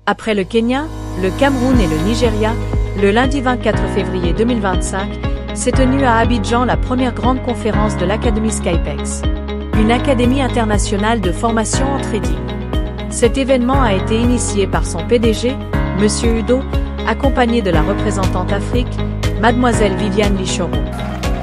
Après le Kenya, le Cameroun et le Nigeria, le lundi 24 février 2025, s'est tenue à Abidjan la première grande conférence de l'Académie Skypex, une académie internationale de formation en trading. Cet événement a été initié par son PDG, M. Udo, accompagné de la représentante Afrique, Mademoiselle Viviane Lichoron.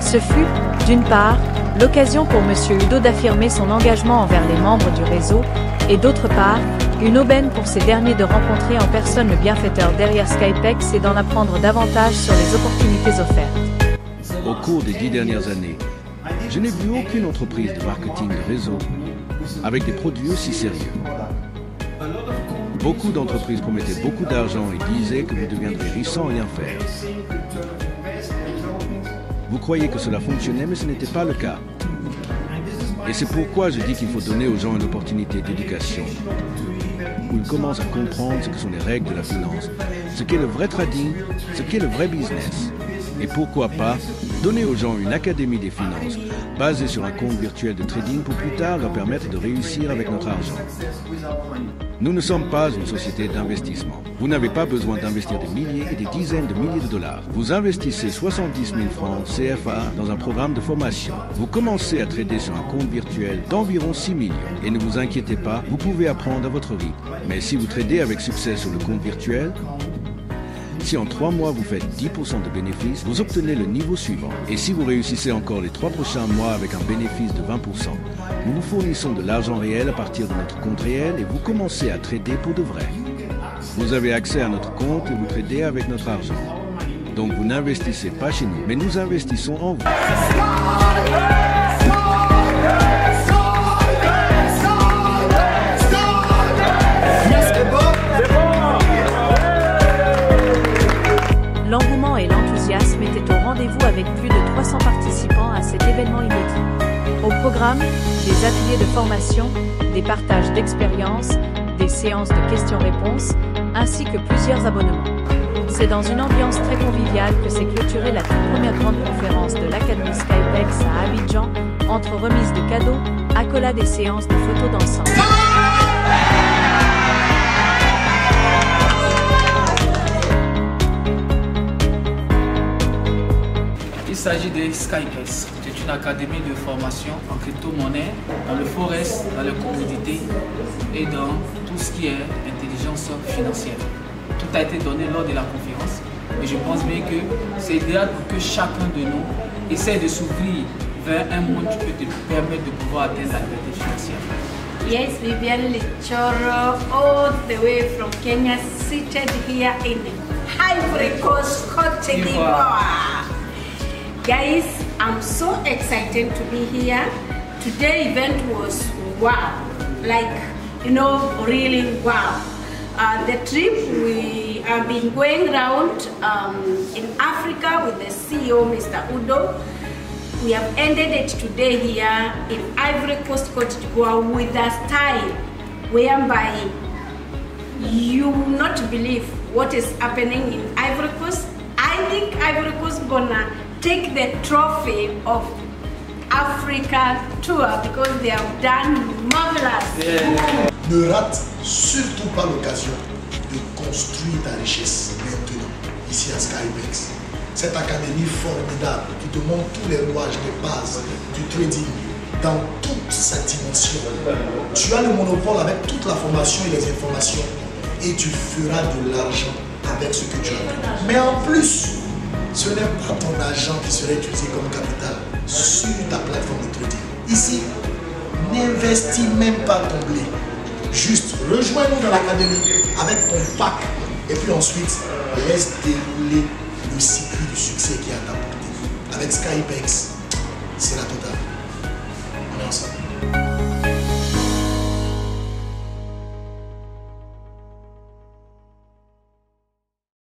Ce fut, d'une part, l'occasion pour M. Udo d'affirmer son engagement envers les membres du réseau, et d'autre part, une aubaine pour ces derniers de rencontrer en personne le bienfaiteur derrière Skypex et d'en apprendre davantage sur les opportunités offertes. Au cours des 10 dernières années, je n'ai vu aucune entreprise de marketing de réseau avec des produits aussi sérieux. Beaucoup d'entreprises promettaient beaucoup d'argent et disaient que vous deviendrez riche sans rien faire. Vous croyez que cela fonctionnait, mais ce n'était pas le cas. Et c'est pourquoi je dis qu'il faut donner aux gens une opportunité d'éducation, où ils commencent à comprendre ce que sont les règles de la finance, ce qu'est le vrai trading, ce qu'est le vrai business. Et pourquoi pas donner aux gens une académie des finances basée sur un compte virtuel de trading pour plus tard leur permettre de réussir avec notre argent. Nous ne sommes pas une société d'investissement. Vous n'avez pas besoin d'investir des milliers et des dizaines de milliers de dollars. Vous investissez 70 000 francs CFA dans un programme de formation. Vous commencez à trader sur un compte virtuel d'environ 6 millions. Et ne vous inquiétez pas, vous pouvez apprendre à votre rythme. Mais si vous tradez avec succès sur le compte virtuel, si en 3 mois vous faites 10% de bénéfices, vous obtenez le niveau suivant. Et si vous réussissez encore les 3 prochains mois avec un bénéfice de 20%, nous vous fournissons de l'argent réel à partir de notre compte réel et vous commencez à trader pour de vrai. Vous avez accès à notre compte et vous tradez avec notre argent. Donc vous n'investissez pas chez nous, mais nous investissons en vous. L'engouement et l'enthousiasme étaient au rendez-vous avec plus de 300 participants à cet événement inédit. Au programme, des ateliers de formation, des partages d'expériences, des séances de questions-réponses, ainsi que plusieurs abonnements. C'est dans une ambiance très conviviale que s'est clôturée la toute première grande conférence de l'Académie Skypex à Abidjan, entre remises de cadeaux, accolades et séances de photos d'ensemble. Il s'agit de Skypex. C'est une académie de formation en crypto-monnaie, dans le forex, dans les commodités et dans tout ce qui est intelligence financière. Tout a été donné lors de la conférence et je pense bien que c'est idéal pour que chacun de nous essaie de s'ouvrir vers un monde qui peut te permettre de pouvoir atteindre la liberté financière. Yes, Viviane Lichoron, all the way from Kenya, seated here in Ivory Coast, Cote d'Ivoire. Guys, I'm so excited to be here. Today's event was wow, like, you know, really wow. The trip, we have been going around in Africa with the CEO, Mr. Udo. We have ended it today here in Ivory Coast, Cote d'Ivoire with a style whereby you will not believe what is happening in Ivory Coast. I think Ivory Coast gonna take the trophy of Africa tour because they have done marvelous. Yeah. Ne rate surtout pas l'occasion de construire ta richesse maintenant ici à Skypex. Cette académie formidable qui te montre tous les rouages de base du trading dans toute sa dimension. Tu as le monopole avec toute la formation et les informations et tu feras de l'argent avec ce que tu as. Mais en plus, ce n'est pas ton argent qui serait utilisé comme capital sur ta plateforme de trading. Ici, n'investis même pas ton blé. Juste rejoins-nous dans l'académie avec ton pack et puis ensuite laisse dérouler le circuit du succès qui est à ta portée. Avec Skypex, c'est la totale.